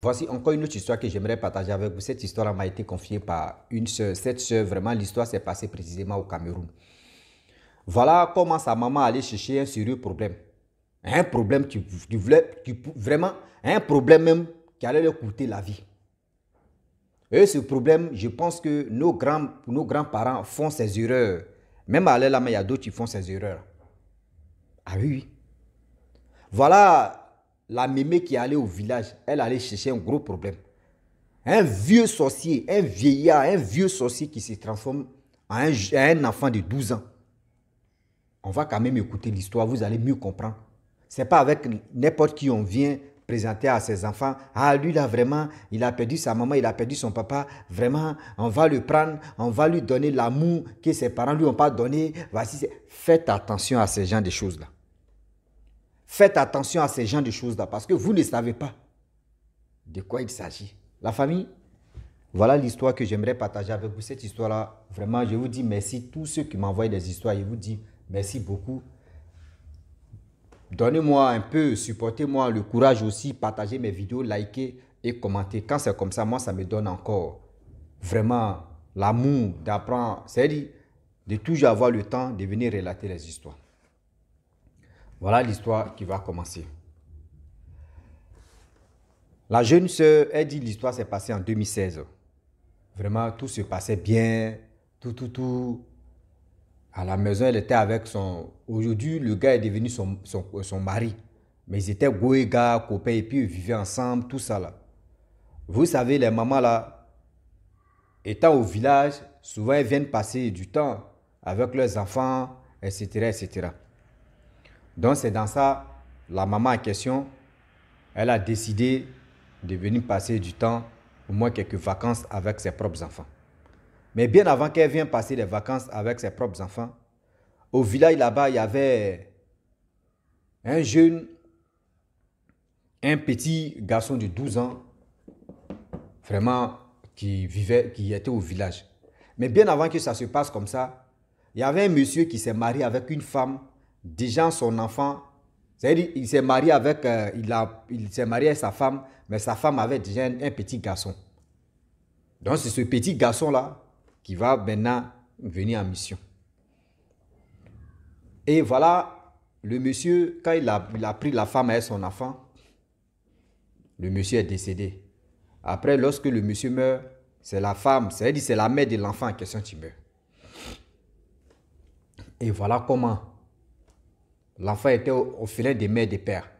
Voici encore une autre histoire que j'aimerais partager avec vous. Cette histoire m'a été confiée par une sœur. Cette sœur, vraiment, l'histoire s'est passée précisément au Cameroun. Voilà comment sa maman allait chercher un sérieux problème. Un problème vraiment, un problème même qui allait leur coûter la vie. Et ce problème, je pense que nos grands-parents font ces erreurs. Même à l'air, il y a d'autres qui font ces erreurs. Ah oui, oui. Voilà la mémé qui allait au village. Elle allait chercher un gros problème. Un vieux sorcier, un vieillard, un vieux sorcier qui se transforme en un enfant de 12 ans. On va quand même écouter l'histoire, vous allez mieux comprendre. Ce n'est pas avec n'importe qui on vient présenter à ses enfants. Ah, lui là vraiment, il a perdu sa maman, il a perdu son papa. Vraiment, on va le prendre, on va lui donner l'amour que ses parents lui ont pas donné. Voici, faites attention à ces gens de choses-là. Faites attention à ces gens de choses-là parce que vous ne savez pas de quoi il s'agit. La famille, voilà l'histoire que j'aimerais partager avec vous. Cette histoire-là, vraiment, je vous dis merci. Tous ceux qui m'envoient des histoires, je vous dis merci beaucoup. Donnez-moi un peu, supportez-moi le courage aussi, partagez mes vidéos, likez et commentez. Quand c'est comme ça, moi, ça me donne encore vraiment l'amour d'apprendre, c'est-à-dire de toujours avoir le temps de venir relater les histoires. Voilà l'histoire qui va commencer. La jeune sœur, elle dit l'histoire s'est passée en 2016. Vraiment, tout se passait bien, tout. À la maison, elle était avec son... Aujourd'hui, le gars est devenu son mari. Mais ils étaient goégas, copains, et puis ils vivaient ensemble, tout ça là. Vous savez, les mamans là, étant au village, souvent elles viennent passer du temps avec leurs enfants, etc., etc. Donc c'est dans ça, la maman en question, elle a décidé de venir passer du temps, au moins quelques vacances avec ses propres enfants. Mais bien avant qu'elle vienne passer les vacances avec ses propres enfants, au village là-bas, il y avait un petit garçon de 12 ans, vraiment, qui était au village. Mais bien avant que ça se passe comme ça, il y avait un monsieur qui s'est marié avec une femme, déjà son enfant, c'est-à-dire il s'est marié avec, il s'est marié avec sa femme, mais sa femme avait déjà un petit garçon. Donc c'est ce petit garçon-là qui va maintenant venir en mission. Et voilà, le monsieur, quand il a pris la femme et son enfant, le monsieur est décédé. Après, lorsque le monsieur meurt, c'est la femme, c'est-à-dire c'est la mère de l'enfant en question qui meurt. Et voilà comment l'enfant était au filet des mères et des pères.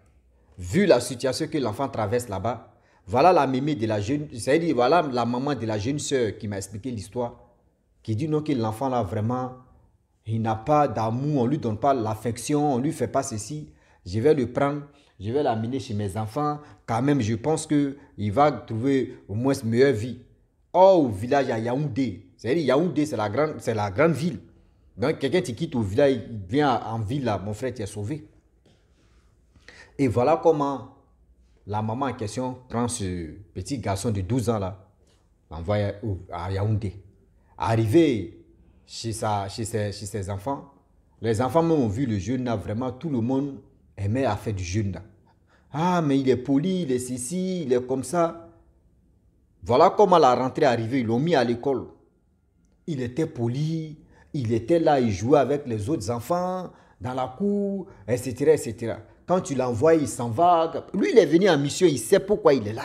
Vu la situation que l'enfant traverse là-bas, voilà la mémé de la jeune, c'est-à-dire voilà la maman de la jeune sœur qui m'a expliqué l'histoire, qui dit non que l'enfant là vraiment, il n'a pas d'amour, on ne lui donne pas l'affection, on ne lui fait pas ceci. Je vais le prendre, je vais l'amener chez mes enfants. Quand même, je pense qu'il va trouver au moins une meilleure vie. Or, au village à Yaoundé, c'est-à-dire Yaoundé, c'est la grande ville. Donc, quelqu'un qui quitte au village, il vient en ville là, mon frère, tu es sauvé. Et voilà comment la maman en question prend ce petit garçon de 12 ans là, l'envoie à Yaoundé. Arrivé chez ses enfants, les enfants même ont vu le jeune là, vraiment tout le monde aimait à faire du jeune là. Ah, mais il est poli, il est ceci, il est comme ça. Voilà comment la rentrée est arrivée, ils l'ont mis à l'école. Il était poli, il était là, il jouait avec les autres enfants, dans la cour, etc., etc. Quand tu l'envoies, il s'en va. Lui, il est venu en mission, il sait pourquoi il est là.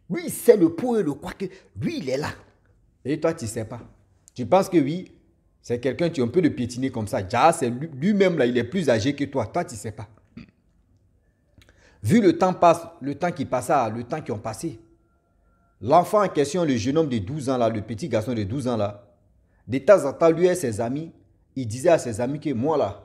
Lui, il sait le pour et le quoi que lui, il est là. Et toi, tu ne sais pas. Tu penses que oui, c'est quelqu'un, tu as un peu de piétiner comme ça. Déjà, c'est lui-même là, il est plus âgé que toi. Toi, tu ne sais pas. Vu le temps passe, le temps qui passa, le temps qui ont passé, l'enfant en question, le jeune homme de 12 ans là, le petit garçon de 12 ans là, de temps en temps, lui et ses amis, il disait à ses amis que moi là,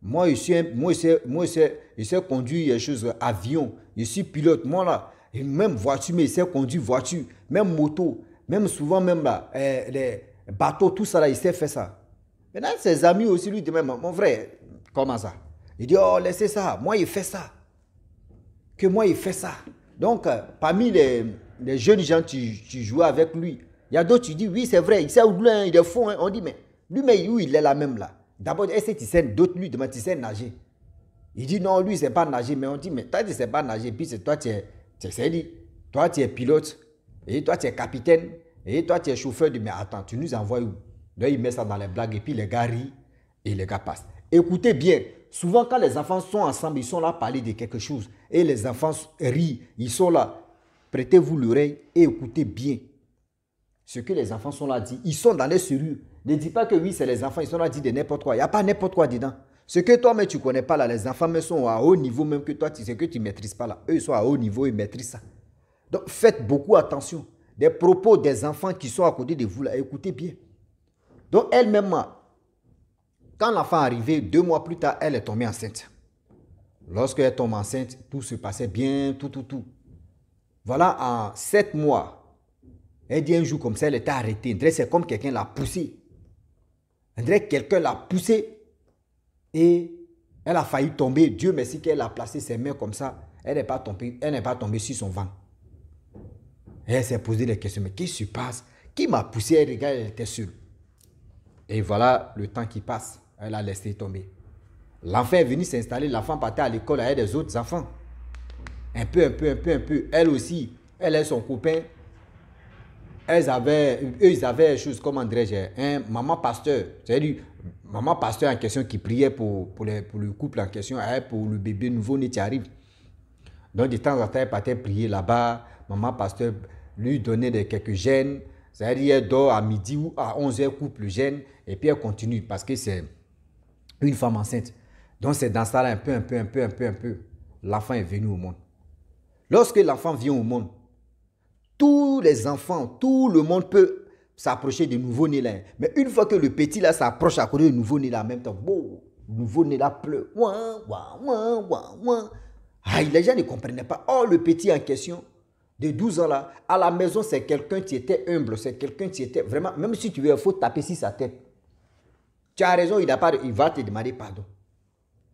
moi je sais conduire les choses, avion, je suis pilote, moi là, et même voiture, mais je sais conduire voiture, même moto, même souvent même là, les bateaux, tout ça là, il sait faire ça. Maintenant, ses amis aussi lui disent, mon frère, comment ça? Il dit, oh, laissez ça, moi il fait ça. Que moi il fait ça. Donc, parmi les jeunes gens, tu joues avec lui. Il y a d'autres, tu dis, oui, c'est vrai, il sait où il est fou. Hein. On dit, mais lui, mais où il est là même là. D'abord, est-ce que tu sais, d'autres lui demandent, tu sais nager. Il dit, non, lui, il ne sait pas nager. Mais on dit, mais toi, tu ne sais pas nager. Puis c'est toi, tu C'est-à-dire, toi, tu es pilote, et toi, tu es capitaine, et toi, tu es chauffeur de... Mais attends, tu nous envoies où? Donc, il met ça dans les blagues, et puis les gars rient, et les gars passent. Écoutez bien, souvent, quand les enfants sont ensemble, ils sont là à parler de quelque chose, et les enfants rient, ils sont là. Prêtez-vous l'oreille et écoutez bien ce que les enfants sont là à dire. Ils sont dans les serrures. Ne dis pas que oui, c'est les enfants, ils sont là à dire de n'importe quoi. Il n'y a pas n'importe quoi dedans. Ce que toi, mais tu ne connais pas là, les enfants mais sont à haut niveau même que toi, ce que tu ne maîtrises pas là. Eux, ils sont à haut niveau, ils maîtrisent ça. Donc, faites beaucoup attention. Des propos des enfants qui sont à côté de vous là, écoutez bien. Donc, elle-même, quand l'enfant est arrivé, 2 mois plus tard, elle est tombée enceinte. Lorsqu'elle tombe enceinte, tout se passait bien, tout. Voilà, en 7 mois, elle dit un jour comme ça, elle était arrêtée. C'est comme quelqu'un l'a poussée. Quelqu'un l'a poussée et elle a failli tomber. Dieu merci qu'elle a placé ses mains comme ça. Elle n'est pas tombée sur son ventre. Elle s'est posé des questions. Mais qu'est-ce qui se passe? Qui m'a poussé? Elle regarde, elle était seule. Et voilà le temps qui passe. Elle a laissé tomber. L'enfant est venu s'installer. L'enfant partait à l'école avec des autres enfants. Un peu. Elle aussi, elle et son copain. Ils avaient chose, comment dirais-je, un maman pasteur. C'est-à-dire, maman pasteur en question qui priait pour le couple en question, pour le bébé nouveau-né qui arrive. Donc, de temps en temps, elle partait prier là-bas. Maman pasteur lui donnait quelques gènes. C'est-à-dire, elle dort à midi ou à 11h, coupe le gène. Et puis, elle continue parce que c'est une femme enceinte. Donc, c'est dans ça, là, un peu. L'enfant est venu au monde. Lorsque l'enfant vient au monde, tous les enfants, tout le monde peut s'approcher du nouveau-né là. Mais une fois que le petit là s'approche à côté du nouveau-né là, en même temps, bon, le nouveau-né là pleure. Aïe, les gens ne comprenaient pas. Oh, le petit en question, de 12 ans là, à la maison, c'est quelqu'un qui était humble, c'est quelqu'un qui était vraiment, même si tu veux, il faut taper sur sa tête. Tu as raison, il va te demander pardon.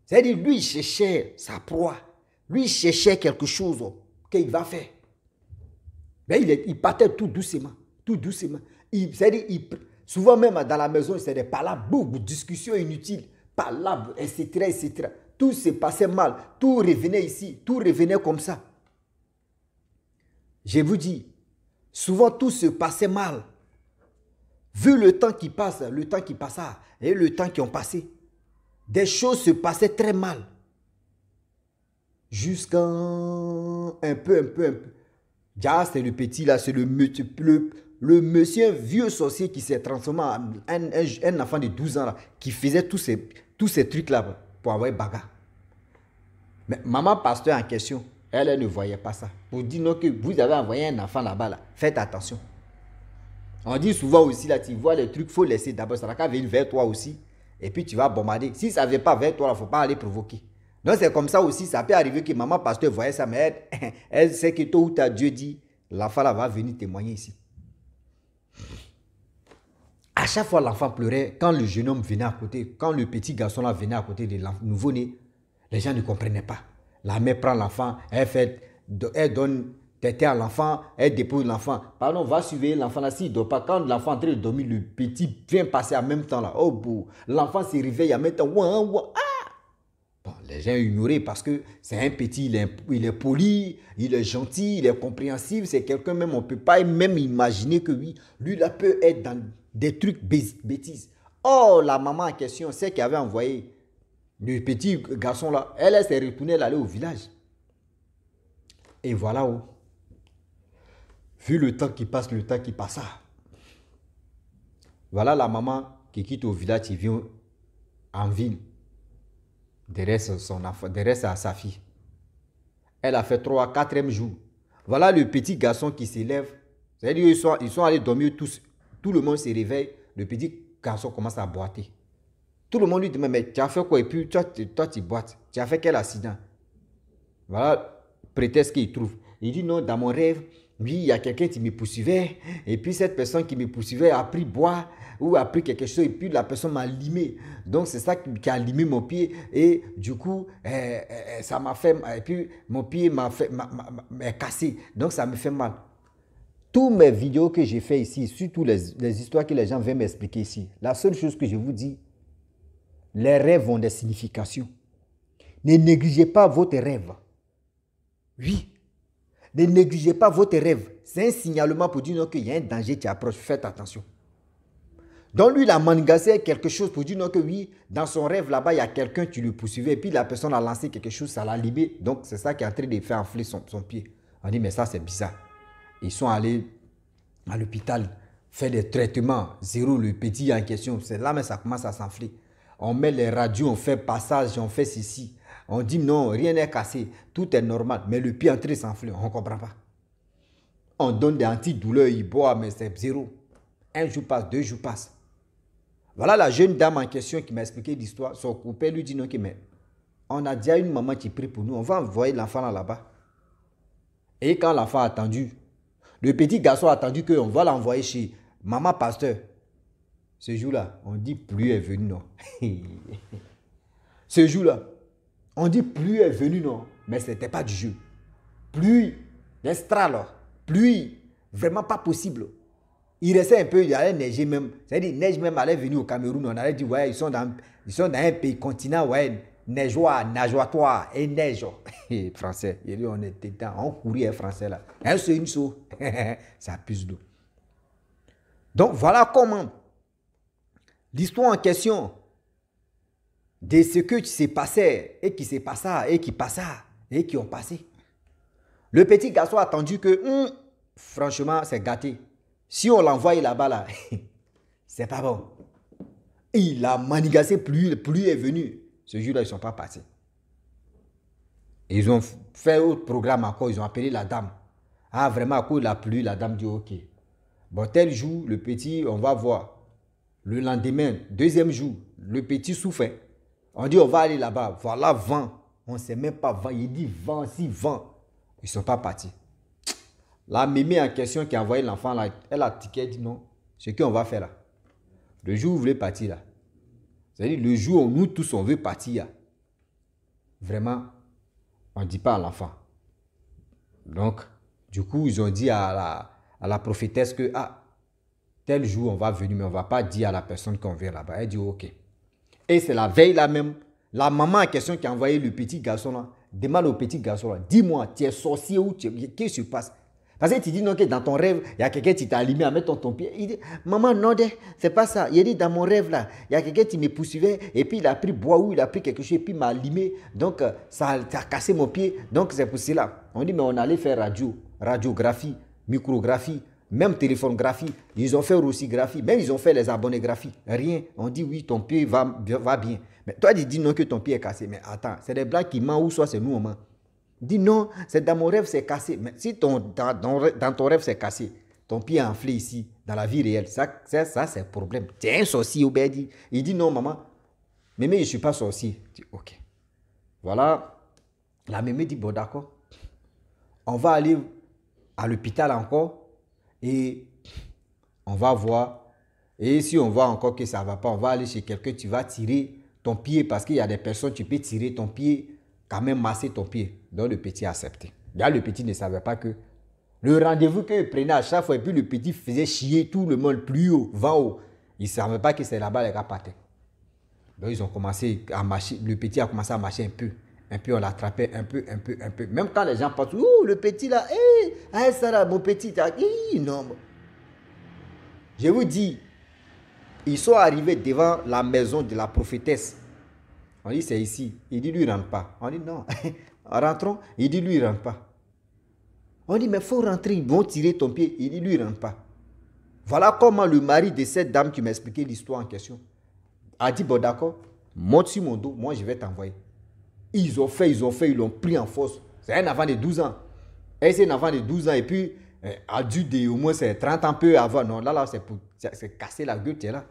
C'est-à-dire, lui, il cherchait sa proie. Lui, il cherchait quelque chose qu'il va faire. Mais il partait tout doucement. Souvent même dans la maison, c'est des palabres, discussions inutiles, palabres, etc. Tout se passait mal. Tout revenait ici. Tout revenait comme ça. Je vous dis, souvent tout se passait mal. Vu le temps qui passe, le temps qui passa et le temps qui ont passé, des choses se passaient très mal. Jusqu'à un peu. C'est le petit là, c'est le monsieur vieux sorcier qui s'est transformé en un enfant de 12 ans là, qui faisait tous ces trucs là pour avoir bagarre. Mais maman pasteur en question, elle ne voyait pas ça. Pour dire non que vous avez envoyé un enfant là-bas, là, faites attention. On dit souvent aussi là, tu vois les trucs, il faut laisser d'abord, ça va venir vers toi aussi, et puis tu vas bombarder. Si ça ne vient pas vers toi, il ne faut pas aller provoquer. Donc c'est comme ça aussi, ça peut arriver que maman pasteur voyait ça, mais elle sait que tôt ou tard, Dieu dit, l'enfant là va venir témoigner ici. À chaque fois, l'enfant pleurait, quand le jeune homme venait à côté, quand le petit garçon là venait à côté de nouveau-né, les gens ne comprenaient pas. La mère prend l'enfant, elle donne tété à l'enfant, elle dépose l'enfant. Pardon, va surveiller l'enfant là, s'il ne dort pas. Quand l'enfant est en train de dormir, le petit vient passer en même temps là. Oh, beau. L'enfant se réveille en même temps. Bon, les gens ignoraient parce que c'est un petit, il est poli, il est gentil, il est compréhensif, c'est quelqu'un même, on ne peut pas même imaginer que oui, lui là peut être dans des trucs bêtises. Oh, la maman en question, c'est qui avait envoyé le petit garçon là, elle s'est retournée, elle allait au village. Et voilà où, vu le temps qui passe, le temps qui passa, voilà la maman qui quitte au village, qui vient en ville. Derrière son enfant, derrière sa fille. Elle a fait 3, 4e jour. Voilà le petit garçon qui s'élève. C'est-à-dire ils sont allés dormir tous. Tout le monde se réveille. Le petit garçon commence à boiter. Tout le monde lui dit, mais tu as fait quoi? Et puis toi tu boites. Tu as fait quel accident? Voilà prétexte qu'il trouve. Il dit non, dans mon rêve, oui, il y a quelqu'un qui me poursuivait. Et puis cette personne qui me poursuivait a pris bois ou a pris quelque chose. Et puis la personne m'a limé. Donc c'est ça qui a limé mon pied. Et du coup, ça m'a fait... Et puis mon pied m'a cassé. Donc ça me fait mal. Toutes mes vidéos que j'ai fait ici, surtout les histoires que les gens viennent m'expliquer ici, la seule chose que je vous dis, les rêves ont des significations. Ne négligez pas votre rêve. Oui. Ne négligez pas votre rêve. C'est un signalement pour dire non qu'il y a un danger qui approche. Faites attention. Donc lui, il a manigancé quelque chose pour dire non que oui, dans son rêve là-bas, il y a quelqu'un qui le poursuivait. Et puis la personne a lancé quelque chose, ça l'a libéré. Donc c'est ça qui est en train de faire enfler son pied. On dit mais ça c'est bizarre. Ils sont allés à l'hôpital faire des traitements. Zéro, le petit en question. C'est là mais ça commence à s'enfler. On met les radios, on fait passage, on fait ceci. On dit non, rien n'est cassé. Tout est normal. Mais le pied est en train de s'enfler. On ne comprend pas. On donne des antidouleurs, il boit, mais c'est zéro. Un jour passe, 2 jours passent. Voilà la jeune dame en question qui m'a expliqué l'histoire. Son copain lui dit non, mais on a déjà une maman qui prie pour nous. On va envoyer l'enfant là-bas. Et quand l'enfant a attendu, le petit garçon a attendu qu'on va l'envoyer chez maman pasteur. Ce jour-là, on dit pluie est venue, non. Ce jour-là, on dit pluie est venue, non. Mais ce n'était pas du jeu. Pluie, l'estral, pluie, vraiment pas possible. Il restait un peu, il allait neiger même. C'est-à-dire, neige même allait venir au Cameroun. On allait dire, ouais, ils sont dans un pays continent, ouais, neigeois, nageoire, et neige. Français. Il dit, on était dedans, on courait, français là. Un seul, une seau. Ça puse d'eau. Donc, voilà comment l'histoire en question de ce que s'est passé, et qui s'est passé, et qui passa, et qui ont passé. Le petit garçon a attendu que, franchement, c'est gâté. Si on l'envoie là-bas, là, c'est pas bon. Il a manigancé, pluie est venue. Ce jour-là, ils ne sont pas passés. Ils ont fait autre programme encore, ils ont appelé la dame. Ah, vraiment, à cause de la pluie, la dame dit ok. Bon, tel jour, le petit, on va voir. Le lendemain, deuxième jour, le petit souffre. On dit on va aller là-bas. Voilà, vent. On ne sait même pas vent. Il dit vent, si vent. Ils ne sont pas partis. La mémé en question qui a envoyé l'enfant là, elle a tiqué, elle dit non, ce qu'on va faire là. Le jour où vous voulez partir là, c'est-à-dire le jour où nous tous on veut partir là, vraiment, on ne dit pas à l'enfant. Donc, du coup, ils ont dit à la prophétesse que, tel jour on va venir, mais on ne va pas dire à la personne qu'on vient là-bas. Elle dit ok. Et c'est la veille là même, la maman en question qui a envoyé le petit garçon là, demande au petit garçon là, dis-moi, tu es sorcier ou qu'est-ce qui se passe? Parce que tu dis non, que dans ton rêve, il y a quelqu'un qui t'a allumé à mettre ton pied. Il dit, maman, non, c'est pas ça. Il dit, dans mon rêve là, il y a quelqu'un qui me poursuivait et puis il a pris bois ou il a pris quelque chose et puis il m'a allumé. Donc, ça a cassé mon pied. Donc, c'est pour cela. On dit, mais on allait faire radiographie, micrographie, même téléphonographie. Ils ont fait rossigraphie, même ils ont fait les abonnégrammies. Rien. On dit, oui, ton pied va bien. Mais toi, tu dis non que ton pied est cassé. Mais attends, c'est des blancs qui mentent ou soit c'est nous, on ment. Dis non, c'est dans mon rêve, c'est cassé. Mais si dans ton rêve, c'est cassé, ton pied est enflé ici, dans la vie réelle, ça c'est un problème. Tu es un sorcier, ou bien il dit non, maman, mais je ne suis pas sorcier. Je dis ok. Voilà, la mémé dit bon, d'accord. On va aller à l'hôpital encore et on va voir. Et si on voit encore que ça ne va pas, on va aller chez quelqu'un, tu vas tirer ton pied parce qu'il y a des personnes, tu peux tirer ton pied, quand même masser ton pied. Donc le petit a accepté. Là, le petit ne savait pas que le rendez-vous qu'il prenait à chaque fois, et puis le petit faisait chier tout le monde plus haut, vent haut. Il ne savait pas que c'est là-bas les gars partaient. Donc ils ont commencé à marcher, le petit a commencé à marcher un peu. Un peu, on l'attrapait un peu. Même quand les gens passent, oh, le petit là, hé, ça là, mon petit, non. Je vous dis, ils sont arrivés devant la maison de la prophétesse. On dit, c'est ici. Il dit, lui, il ne rentre pas. On dit, non. Rentrons. Il dit, lui, il ne rentre pas. On dit, mais il faut rentrer. Ils vont tirer ton pied. Il dit, lui, il ne rentre pas. Voilà comment le mari de cette dame qui m'a expliqué l'histoire en question a dit, bon, d'accord, monte sur mon dos. Moi, je vais t'envoyer. Ils ont fait, ils l'ont pris en force. C'est un enfant de 12 ans. Et c'est un enfant de 12 ans. Et puis, adulte de au moins, c'est 30 ans peu avant. Non, là, c'est casser la gueule, tu es là.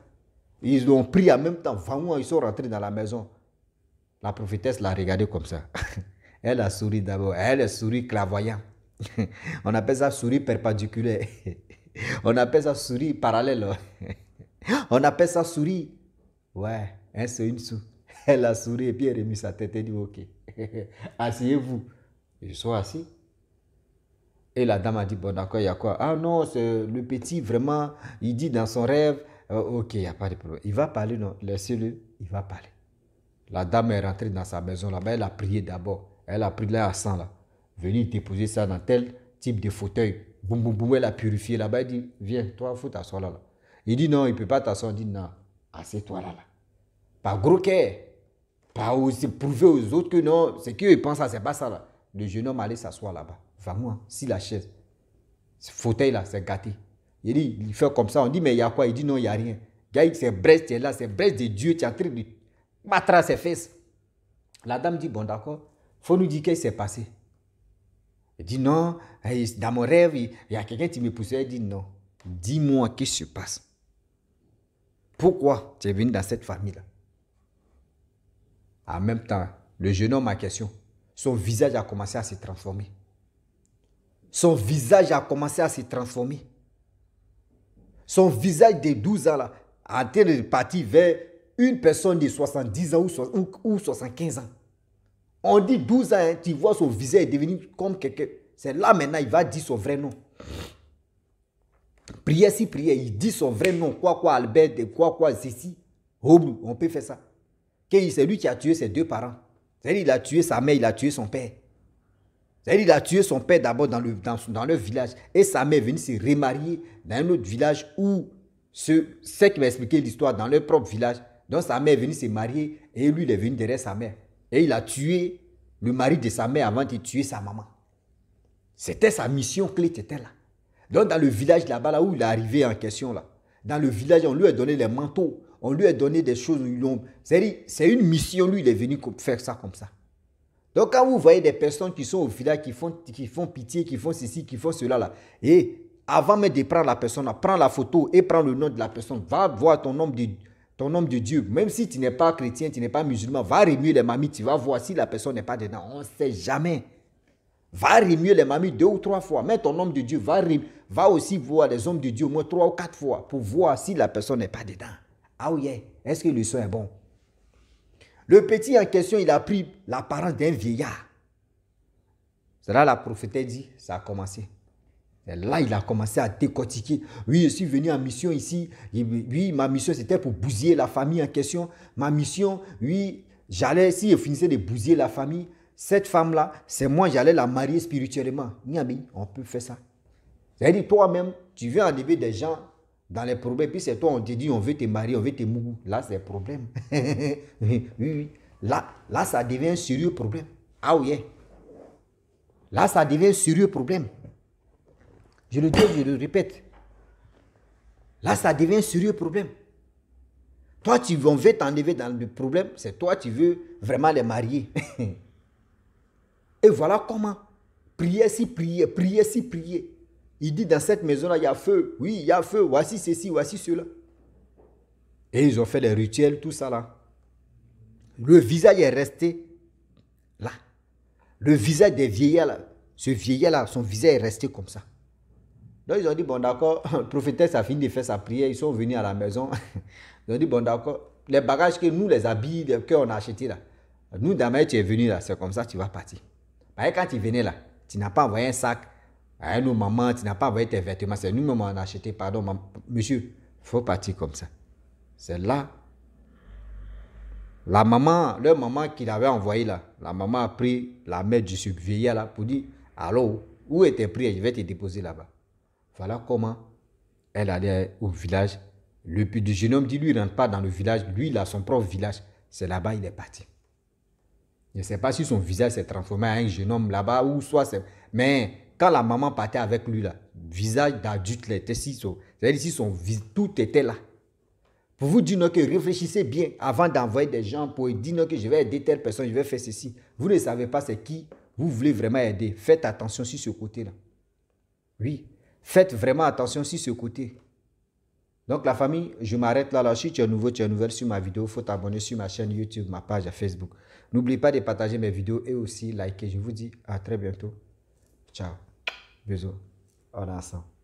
Ils l'ont pris en même temps. Vraiment, ils sont rentrés dans la maison. La prophétesse l'a regardé comme ça. Elle a souri d'abord. Elle a souri clairvoyant. On appelle ça sourire perpendiculaire. On appelle ça sourire parallèle. On appelle ça sourire. Ouais, c'est une sou. Elle a souri et puis elle a remis sa tête et dit ok. Asseyez-vous. Ils sont assis. Et la dame a dit bon d'accord, il y a quoi? Ah non, c'est le petit vraiment, il dit dans son rêve, ok, il n'y a pas de problème. Il va parler, non, laissez-le, il va parler. La dame est rentrée dans sa maison là-bas, elle a prié d'abord. Elle a pris l'air à sang là. Venir déposer ça dans tel type de fauteuil. Boum, boum, boum, elle a purifié là-bas. Il dit, viens, toi, il faut t'asseoir là. Il dit, non, il ne peut pas t'asseoir. Il dit, non, assieds-toi là. Pas gros cœur. Pas aussi prouver aux autres que non, c'est qu'eux, ils pensent à c'est pas ça là. Le jeune homme allait s'asseoir là-bas. Vraiment, si la chaise, ce fauteuil là, c'est gâté. Il dit, il fait comme ça. On dit, mais il y a quoi? Il dit, non, il n'y a rien. Gars, c'est Brest, tu es là, c'est Brest de Dieu, tu es en train de battre à ses fesses. La dame dit, bon, d'accord, il faut nous dire qu'est-ce qui s'est passé. Elle dit, non, dans mon rêve, il y a quelqu'un qui me poussait. Elle dit, non, dis-moi qu'est-ce qui se passe. Pourquoi tu es venu dans cette famille-là? En même temps, le jeune homme en question, son visage a commencé à se transformer. Son visage a commencé à se transformer. Son visage de 12 ans là, a été parti vers une personne de 70 ans ou 75 ans. On dit 12 ans, hein, tu vois son visage est devenu comme quelqu'un. C'est là maintenant, il va dire son vrai nom. Prière si prière, il dit son vrai nom. Quoi, Albert, quoi, ceci. On peut faire ça. C'est lui qui a tué ses deux parents. C'est-à-dire il a tué sa mère, il a tué son père. C'est-à-dire il a tué son père d'abord dans leur village. Et sa mère est venue se remarier dans un autre village où c'est qui m'a expliqué l'histoire dans leur propre village. Donc sa mère est venue se marier et lui il est venu derrière sa mère. Et il a tué le mari de sa mère avant de tuer sa maman. C'était sa mission clé, c'était là. Donc dans le village là-bas, là où il est arrivé en question, là, dans le village, on lui a donné les manteaux, on lui a donné des choses. C'est une mission, lui, il est venu faire ça comme ça. Donc quand vous voyez des personnes qui sont au village, qui font pitié, qui font ceci, qui font cela, là, et avant même de prendre la personne, là, prends la photo et prends le nom de la personne, va voir ton homme de Dieu. Même si tu n'es pas chrétien, tu n'es pas musulman, va remuer les mamies, tu vas voir si la personne n'est pas dedans. On ne sait jamais. Va remuer les mamies 2 ou 3 fois. Mets ton homme de Dieu. Va aussi voir les hommes de Dieu au moins 3 ou 4 fois pour voir si la personne n'est pas dedans. Ah oui, est-ce que le son est bon? Le petit en question, il a pris l'apparence d'un vieillard. C'est là la prophétesse dit, ça a commencé. Et là, il a commencé à décortiquer. Oui, je suis venu en mission ici. Oui, ma mission, c'était pour bousiller la famille en question. Ma mission, oui, si je finissais de bousiller la famille, cette femme-là, c'est moi, j'allais la marier spirituellement. Niami, on peut faire ça. C'est-à-dire, toi-même, tu veux enlever des gens dans les problèmes, puis c'est toi, on te dit, on veut te marier, on veut te mourir. Là, c'est le problème. oui. Là, ça devient un sérieux problème. Ah oui. Là, ça devient un sérieux problème. Je le dis, je le répète. Là, ça devient un sérieux problème. Toi, on veut t'enlever dans le problème, c'est toi, tu veux vraiment les marier. Et voilà comment. Prier si prier, prier si prier. Il dit dans cette maison-là, il y a feu. Oui, il y a feu. Voici ceci, voici cela. Et ils ont fait les rituels, tout ça là. Le visage est resté là. Le visage des vieillards là. Ce vieillard là, son visage est resté comme ça. Donc ils ont dit, bon d'accord, le prophétesse a fini de faire sa prière. Ils sont venus à la maison. Ils ont dit, bon d'accord, les bagages que nous, les habits qu'on a achetés là. Nous, demain, tu es venu là, c'est comme ça, tu vas partir. Mais quand tu venais là, tu n'as pas envoyé un sac à nos mamans, tu n'as pas envoyé tes vêtements, c'est nous-mêmes on a acheté, pardon, monsieur, il faut partir comme ça. C'est là. Leur maman qui l'avait envoyé là, la maman a pris la mère de ce vieillard là pour dire, alors, où est tes prières, je vais te déposer là-bas. Voilà comment elle allait au village. Le jeune homme dit, lui, il ne rentre pas dans le village, lui, il a son propre village. C'est là-bas, il est parti. Je ne sais pas si son visage s'est transformé en un jeune homme là-bas ou soit c'est... Mais quand la maman partait avec lui, là, visage d'adulte, était c'est-à-dire si tout était là. Pour vous dire que réfléchissez bien avant d'envoyer des gens pour dire que je vais aider telle personne, je vais faire ceci. Vous ne savez pas c'est qui vous voulez vraiment aider. Faites attention sur ce côté-là. Oui, faites vraiment attention sur ce côté. Donc la famille, je m'arrête là. Si tu es nouveau, tu es nouvelle sur ma vidéo, il faut t'abonner sur ma chaîne YouTube, ma page Facebook. N'oubliez pas de partager mes vidéos et aussi liker. Je vous dis à très bientôt. Ciao. Bisous. On est ensemble.